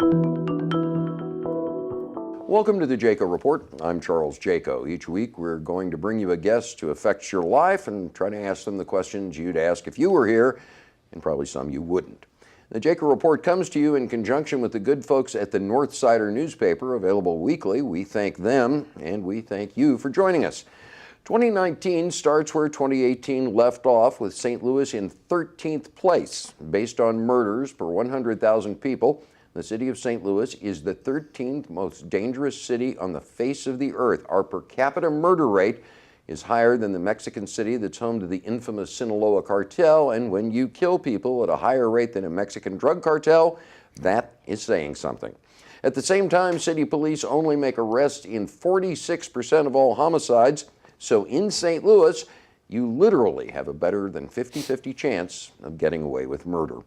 Welcome to the Jaco Report. I'm Charles Jaco. Each week we're going to bring you a guest who affects your life and try to ask them the questions you'd ask if you were here, and probably some you wouldn't. The Jaco Report comes to you in conjunction with the good folks at the Northsider newspaper, available weekly. We thank them and we thank you for joining us. 2019 starts where 2018 left off, with St. Louis in 13th place. Based on murders per 100,000 people, the city of St. Louis is the 13th most dangerous city on the face of the earth. Our per capita murder rate is higher than the Mexican city that's home to the infamous Sinaloa cartel, and when you kill people at a higher rate than a Mexican drug cartel, that is saying something. At the same time, city police only make arrests in 46% of all homicides, so in St. Louis, you literally have a better than 50-50 chance of getting away with murder.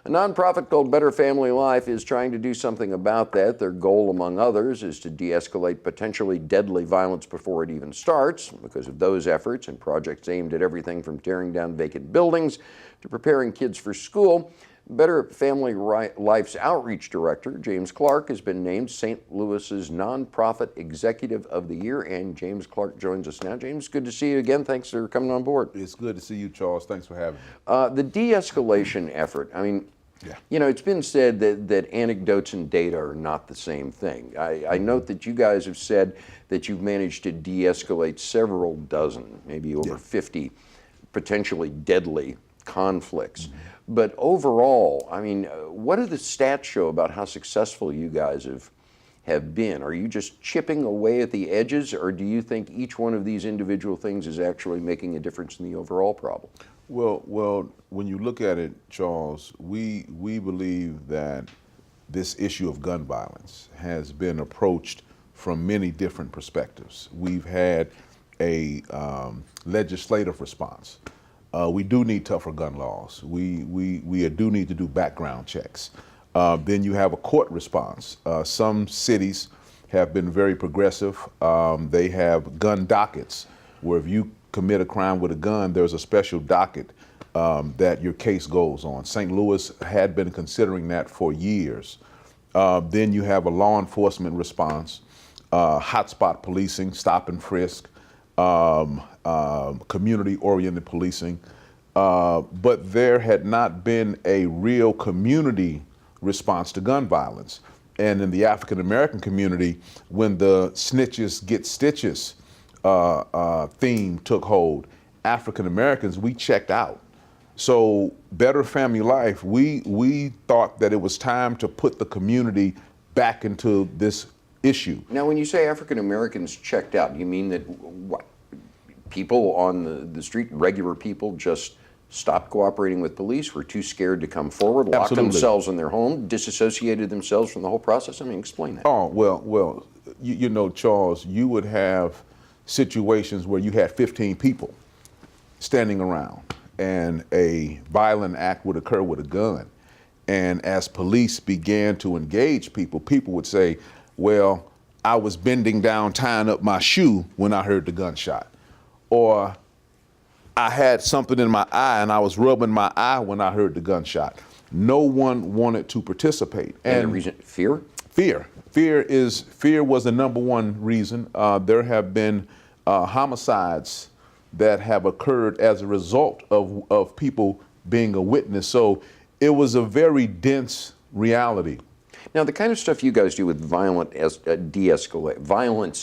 A nonprofit called Better Family Life is trying to do something about that. Their goal, among others, is to de-escalate potentially deadly violence before it even starts. Because of those efforts and projects aimed at everything from tearing down vacant buildings to preparing kids for school, Better Family Life's outreach director, James Clark, has been named St. Louis's Nonprofit Executive of the Year, and James Clark joins us now. James, good to see you again. Thanks for coming on board. It's good to see you, Charles. Thanks for having me. The de-escalation effort, you know, it's been said that anecdotes and data are not the same thing. I note that you guys have said that you've managed to de-escalate several dozen, maybe over 50 potentially deadly conflicts. But overall, I mean, what do the stats show about how successful you guys have been? Are you just chipping away at the edges, or do you think each one of these individual things is actually making a difference in the overall problem? Well, when you look at it, Charles, we believe that this issue of gun violence has been approached from many different perspectives. We've had a legislative response. We do need tougher gun laws. We do need to do background checks. Then you have a court response. Some cities have been very progressive. They have gun dockets where if you commit a crime with a gun, there's a special docket that your case goes on. St. Louis had been considering that for years. Then you have a law enforcement response, hotspot policing, stop and frisk, community-oriented policing, but there had not been a real community response to gun violence. And in the African-American community, when the snitches get stitches theme took hold, African-Americans, we checked out. So Better Family Life, we thought that it was time to put the community back into this issue. Now, when you say African Americans checked out, you mean that what, people on the street, regular people, just stopped cooperating with police, were too scared to come forward, locked themselves in their home, disassociated themselves from the whole process? I mean, explain that. Oh, well, you know, Charles, you would have situations where you had 15 people standing around and a violent act would occur with a gun. And as police began to engage people, people would say, well, I was bending down, tying up my shoe when I heard the gunshot. Or I had something in my eye and I was rubbing my eye when I heard the gunshot. No one wanted to participate. And the reason? Fear? Fear. Fear was the number one reason. There have been homicides that have occurred as a result of people being a witness. So it was a very dense reality. Now, the kind of stuff you guys do with violence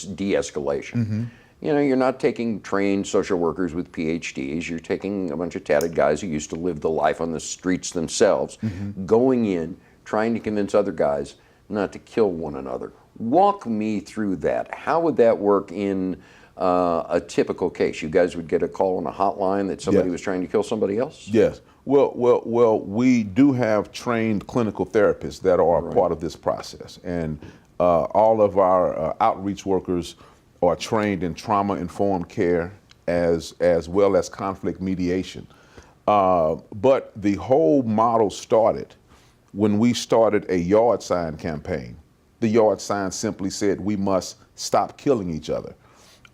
de-escalation, you know, you're not taking trained social workers with PhDs, you're taking a bunch of tatted guys who used to live the life on the streets themselves, going in, trying to convince other guys not to kill one another. Walk me through that. How would that work in a typical case? You guys would get a call on a hotline that somebody was trying to kill somebody else? Yes. Well, we do have trained clinical therapists that are part of this process, and all of our outreach workers are trained in trauma-informed care as well as conflict mediation. But the whole model started when we started a yard sign campaign. The yard sign simply said, we must stop killing each other.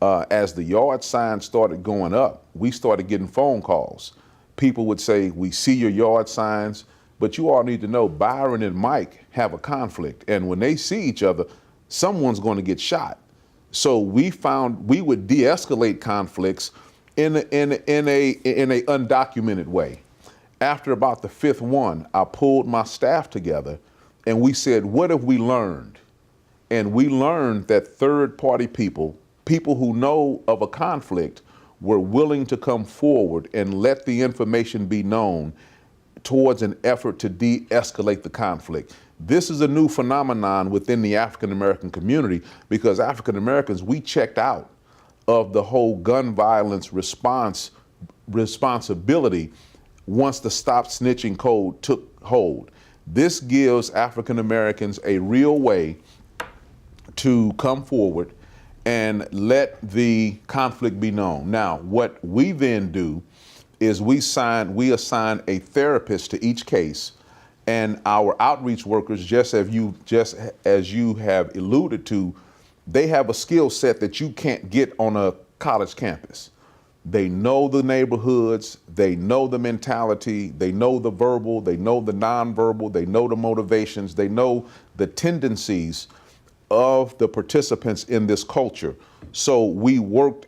As the yard sign started going up, we started getting phone calls. People would say, we see your yard signs, But you all need to know Byron and Mike have a conflict, and when they see each other, someone's going to get shot. So we found we would de-escalate conflicts in a undocumented way. After about the fifth one, I pulled my staff together and we said, what have we learned? And we learned that third-party people who know of a conflict, were willing to come forward and let the information be known towards an effort to de-escalate the conflict. This is a new phenomenon within the African American community, because African Americans, we checked out of the whole gun violence responsibility once the Stop Snitching Code took hold. This gives African Americans a real way to come forward and let the conflict be known. Now, what we then do is we assign a therapist to each case, and our outreach workers, just as you have alluded to, they have a skill set that you can't get on a college campus. They know the neighborhoods, they know the mentality, they know the verbal, they know the nonverbal, they know the motivations, they know the tendencies of the participants in this culture. So we work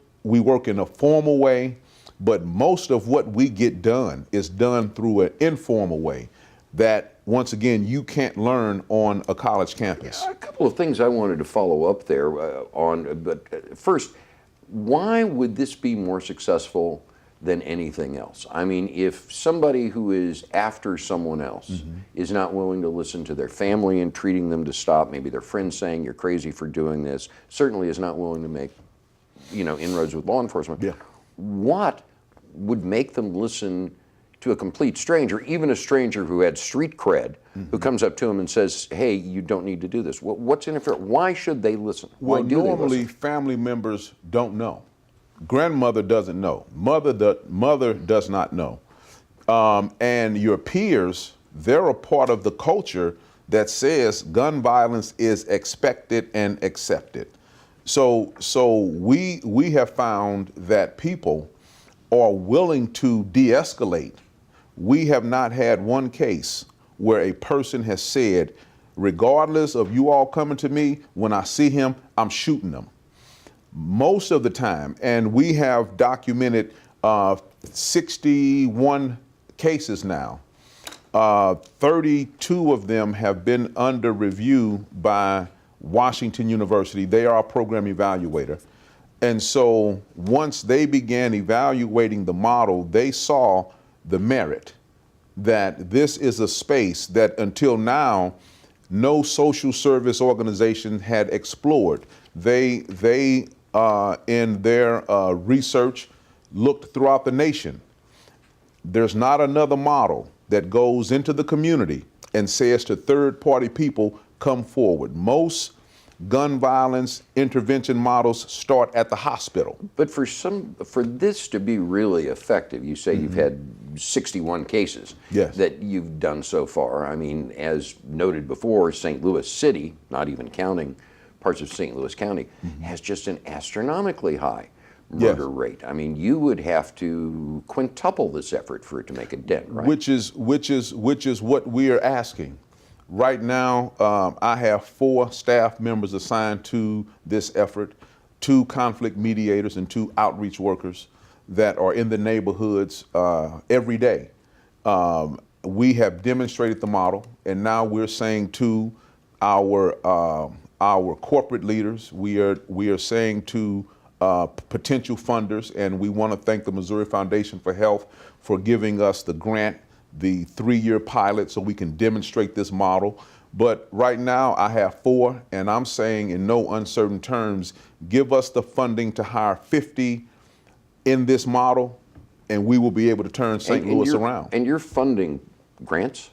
in a formal way, but most of what we get done is done through an informal way that, once again, you can't learn on a college campus. A couple of things I wanted to follow up there on, but first, why would this be more successful than anything else? I mean, if somebody who is after someone else is not willing to listen to their family and treating them to stop, maybe their friends saying you're crazy for doing this, certainly is not willing to make, inroads with law enforcement. Yeah. What would make them listen to a complete stranger, even a stranger who had street cred, who comes up to them and says, hey, you don't need to do this? What's interfering? Why should they listen? Why Well, do they normally listen? family members don't know. Grandmother doesn't know. Mother does not know. And your peers, they're a part of the culture that says gun violence is expected and accepted. So we have found that people are willing to de-escalate. We have not had one case where a person has said, regardless of you all coming to me, when I see him, I'm shooting them. Most of the time, and we have documented 61 cases now. 32 of them have been under review by Washington University. They are our program evaluator. And so once they began evaluating the model, they saw the merit that this is a space that until now, no social service organization had explored. They in their research, looked throughout the nation. There's not another model that goes into the community and says to third-party people, come forward. Most gun violence intervention models start at the hospital. But for this to be really effective, you say you've had 61 cases that you've done so far. I mean, as noted before, St. Louis City, not even counting parts of St. Louis County, has just an astronomically high murder rate. I mean, you would have to quintuple this effort for it to make a dent, right? Which is what we are asking. Right now, I have 4 staff members assigned to this effort, 2 conflict mediators and 2 outreach workers that are in the neighborhoods every day. We have demonstrated the model, and now we're saying to our corporate leaders, we are saying to potential funders, and we want to thank the Missouri Foundation for Health for giving us the grant, the 3-year pilot, so we can demonstrate this model. But right now I have 4, and I'm saying in no uncertain terms, give us the funding to hire 50 in this model, and we will be able to turn St. Louis around. And you're funding grants?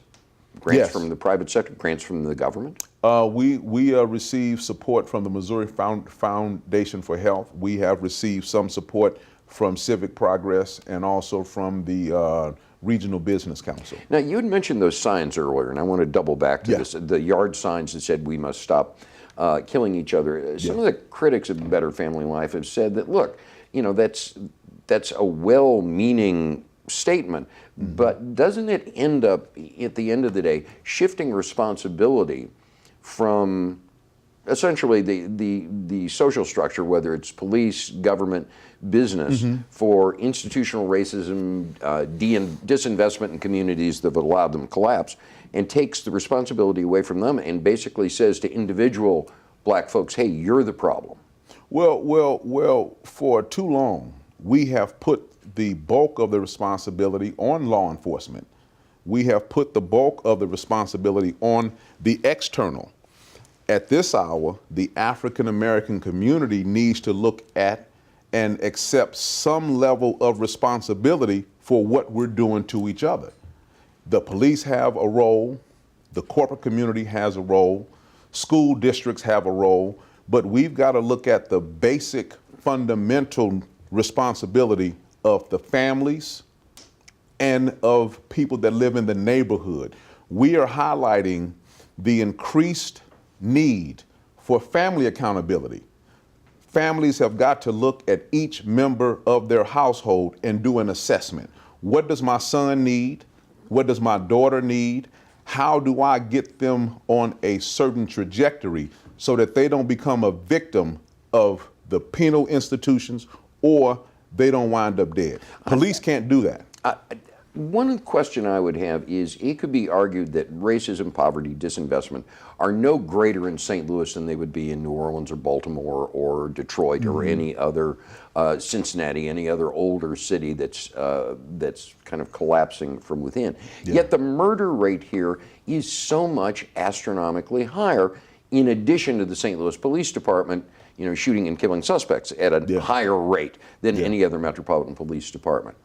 Grants from the private sector, grants from the government? We receive support from the Missouri Foundation for Health. We have received some support from Civic Progress and also from the Regional Business Council. Now, you had mentioned those signs earlier, and I want to double back to this. The yard signs that said we must stop killing each other. Some of the critics of Better Family Life have said that, look, that's a well-meaning statement, but doesn't it end up, at the end of the day, shifting responsibility from essentially the social structure, whether it's police, government, business, for institutional racism, disinvestment in communities that have allowed them to collapse, and takes the responsibility away from them and basically says to individual black folks, hey, you're the problem? Well, for too long, we have put the bulk of the responsibility on law enforcement. We have put the bulk of the responsibility on the external. At this hour, the African American community needs to look at and accept some level of responsibility for what we're doing to each other. The police have a role, the corporate community has a role, school districts have a role, but we've got to look at the basic fundamental responsibility of the families and of people that live in the neighborhood. We are highlighting the increased need for family accountability. Families have got to look at each member of their household and do an assessment. What does my son need? What does my daughter need? How do I get them on a certain trajectory so that they don't become a victim of the penal institutions or they don't wind up dead? Police can't do that. One question I would have is, it could be argued that racism, poverty, disinvestment are no greater in St. Louis than they would be in New Orleans or Baltimore or Detroit or any other, Cincinnati, any other older city that's kind of collapsing from within. Yeah. Yet the murder rate here is so much astronomically higher, in addition to the St. Louis Police Department, you know, shooting and killing suspects at a higher rate than any other metropolitan police department.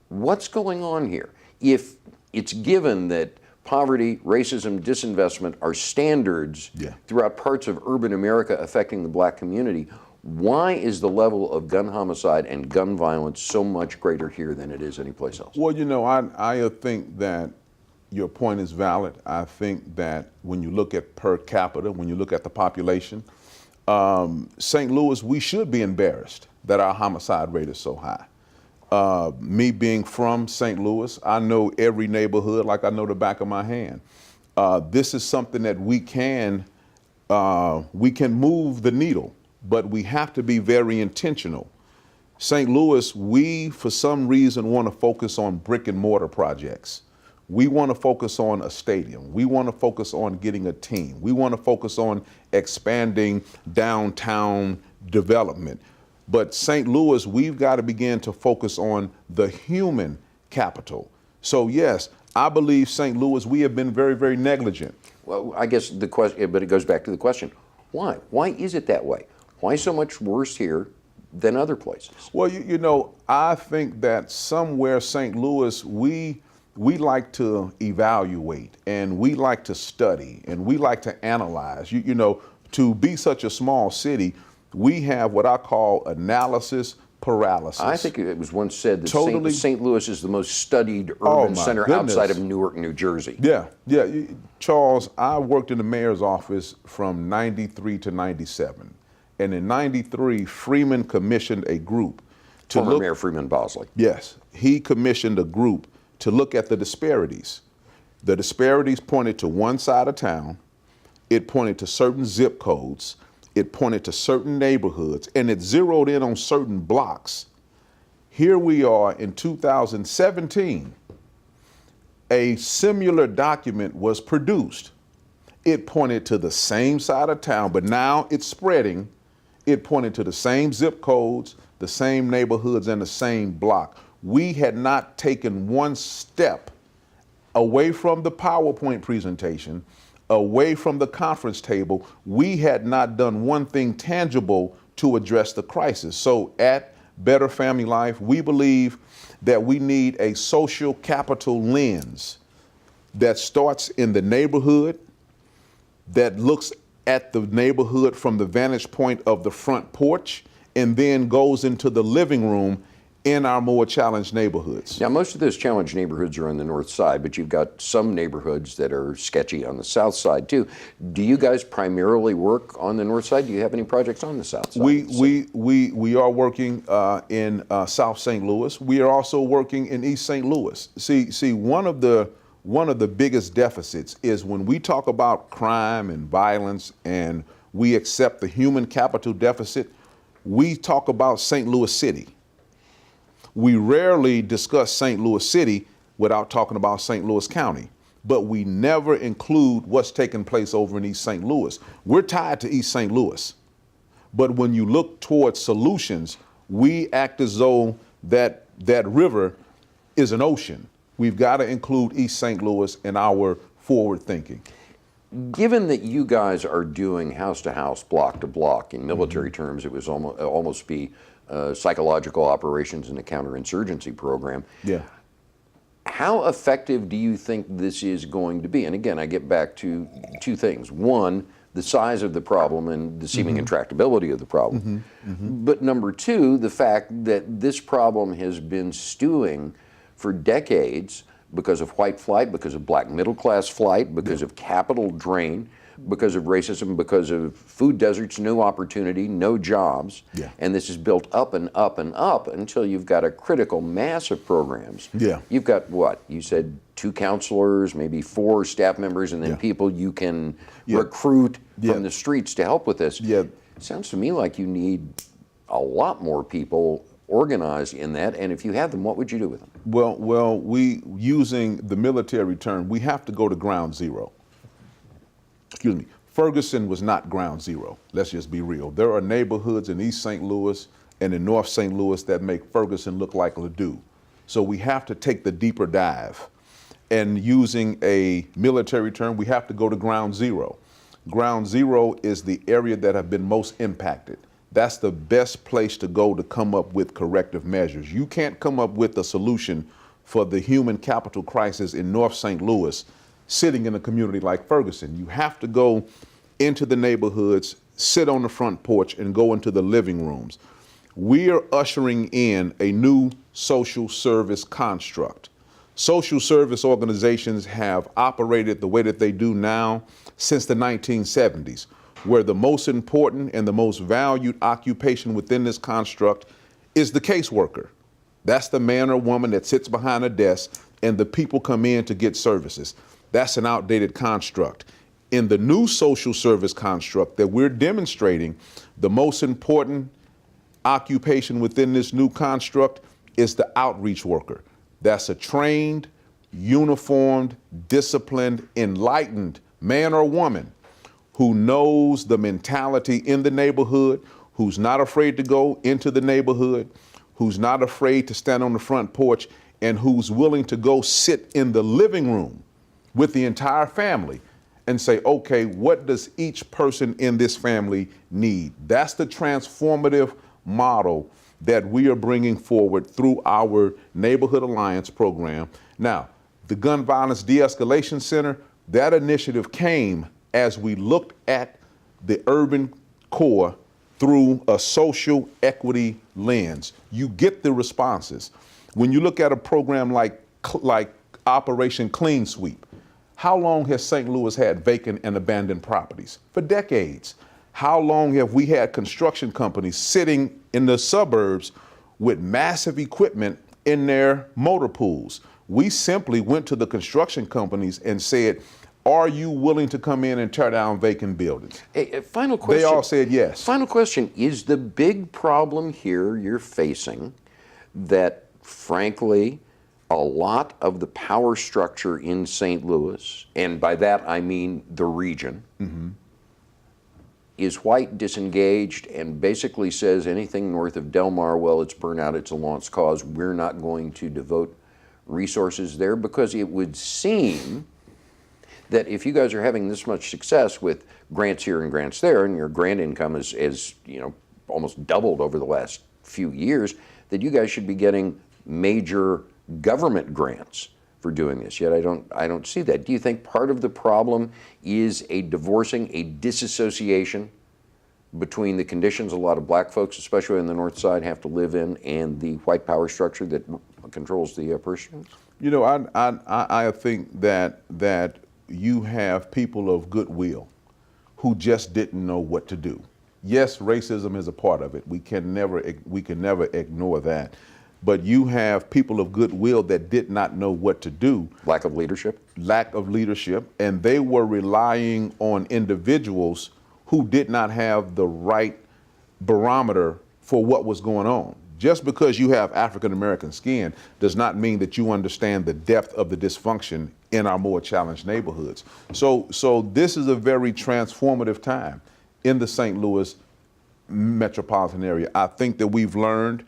What's going on here? If it's given that poverty, racism, disinvestment are standards throughout parts of urban America affecting the black community, why is the level of gun homicide and gun violence so much greater here than it is anyplace else? Well, you know, I think that your point is valid. I think that when you look at per capita, when you look at the population, St. Louis, we should be embarrassed that our homicide rate is so high. Me being from St. Louis, I know every neighborhood like I know the back of my hand. This is something that we can move the needle, but we have to be very intentional. St. Louis, we for some reason want to focus on brick and mortar projects. We want to focus on a stadium. We want to focus on getting a team. We want to focus on expanding downtown development. But St. Louis, we've got to begin to focus on the human capital. So yes, I believe St. Louis, we have been very, very negligent. Well, I guess the question, but it goes back to the question, why? Why is it that way? Why so much worse here than other places? Well, you know, I think that somewhere St. Louis, we like to evaluate and we like to study and we like to analyze. You know, to be such a small city, we have what I call analysis paralysis. I think it was once said that Totally. St. Louis is the most studied urban center outside of Newark, New Jersey. Yeah. Charles, I worked in the mayor's office from 93 to 97. And in 93, Freeman commissioned a group to Former look. Mayor Freeman Bosley. Yes, he commissioned a group to look at the disparities. The disparities pointed to one side of town. It pointed to certain zip codes. It pointed to certain neighborhoods, and it zeroed in on certain blocks. Here we are in 2017. A similar document was produced. It pointed to the same side of town, but now it's spreading. It pointed to the same zip codes, the same neighborhoods, and the same block. We had not taken one step away from the PowerPoint presentation, away from the conference table. We had not done one thing tangible to address the crisis. So at Better Family Life, we believe that we need a social capital lens that starts in the neighborhood, that looks at the neighborhood from the vantage point of the front porch, and then goes into the living room in our more challenged neighborhoods. Now, most of those challenged neighborhoods are on the north side, but you've got some neighborhoods that are sketchy on the south side too. Do you guys primarily work on the north side? Do you have any projects on the south side? We are working in South St. Louis. We are also working in East St. Louis. See, one of the biggest deficits is when we talk about crime and violence and we accept the human capital deficit, we talk about St. Louis City. We rarely discuss St. Louis City without talking about St. Louis County, but we never include what's taking place over in East St. Louis. We're tied to East St. Louis, but when you look towards solutions, we act as though that river is an ocean. We've got to include East St. Louis in our forward thinking. Given that you guys are doing house to house, block to block, in military terms, it was almost be psychological operations and a counterinsurgency program. Yeah. How effective do you think this is going to be? And again, I get back to two things. One, the size of the problem and the seeming intractability of the problem. But number two, the fact that this problem has been stewing for decades because of white flight, because of black middle class flight, because of capital drain, because of racism, because of food deserts, no opportunity, no jobs. Yeah. And this is built up and up and up until you've got a critical mass of programs. Yeah. You've got what? You said 2 counselors, maybe 4 staff members, and then people you can recruit from the streets to help with this. Yeah. It sounds to me like you need a lot more people organized in that, and if you have them, what would you do with them? Well, we, using the military term, we have to go to ground zero. Excuse me, Ferguson was not ground zero. Let's just be real. There are neighborhoods in East St. Louis and in North St. Louis that make Ferguson look like Ladue. So we have to take the deeper dive. And using a military term, we have to go to ground zero. Ground zero is the area that have been most impacted. That's the best place to go to come up with corrective measures. You can't come up with a solution for the human capital crisis in North St. Louis sitting in a community like Ferguson. You have to go into the neighborhoods, sit on the front porch, and go into the living rooms. We are ushering in a new social service construct. Social service organizations have operated the way that they do now since the 1970s, where the most important and the most valued occupation within this construct is the caseworker. That's the man or woman that sits behind a desk and the people come in to get services. That's an outdated construct. In the new social service construct that we're demonstrating, the most important occupation within this new construct is the outreach worker. That's a trained, uniformed, disciplined, enlightened man or woman who knows the mentality in the neighborhood, who's not afraid to go into the neighborhood, who's not afraid to stand on the front porch, and who's willing to go sit in the living room with the entire family and say, okay, what does each person in this family need? That's the transformative model that we are bringing forward through our Neighborhood Alliance program. Now, the Gun Violence De-Escalation Center, that initiative came as we looked at the urban core through a social equity lens. You get the responses. When you look at a program like Operation Clean Sweep, how long has St. Louis had vacant and abandoned properties? For decades. How long have we had construction companies sitting in the suburbs with massive equipment in their motor pools? We simply went to the construction companies and said, are you willing to come in and tear down vacant buildings? Final question. They all said yes. Final question. Is the big problem here you're facing that, frankly, a lot of the power structure in St. Louis, and by that I mean the region, is white, disengaged, and basically says anything north of Del Mar, well, it's burnout, it's a lost cause, we're not going to devote resources there? Because it would seem that if you guys are having this much success with grants here and grants there, and your grant income is almost doubled over the last few years, that you guys should be getting major government grants for doing this. Yet I don't see that. Do you think part of the problem is a divorcing, a disassociation between the conditions a lot of black folks, especially in the North Side, have to live in and the white power structure that controls the purse strings? You know, I think that you have people of goodwill who just didn't know what to do. Yes, racism is a part of it. We can never ignore that. But you have people of goodwill that did not know what to do. Lack of leadership? Lack of leadership, and they were relying on individuals who did not have the right barometer for what was going on. Just because you have African American skin does not mean that you understand the depth of the dysfunction in our more challenged neighborhoods. So this is a very transformative time in the St. Louis metropolitan area. I think that we've learned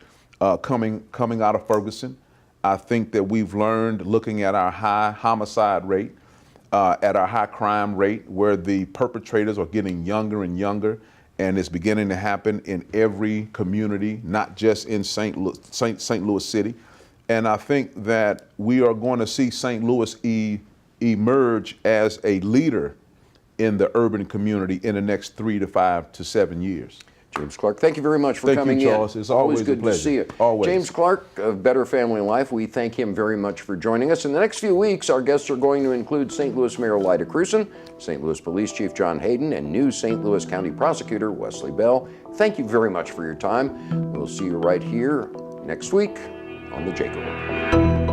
coming out of Ferguson. I think that we've learned looking at our high homicide rate, at our high crime rate, where the perpetrators are getting younger and younger, and it's beginning to happen in every community, not just in St. Louis City. And I think that we are going to see St. Louis emerge as a leader in the urban community in the next 3 to 5 to 7 years. James Clark, thank you very much for coming in. Thank you, Charles. It's always good a pleasure. to see you. Always. James Clark of Better Family Life, we thank him very much for joining us. In the next few weeks, our guests are going to include St. Louis Mayor Lyda Crewson, St. Louis Police Chief John Hayden, and new St. Louis County Prosecutor Wesley Bell. Thank you very much for your time. We'll see you right here next week on The Jaco Report.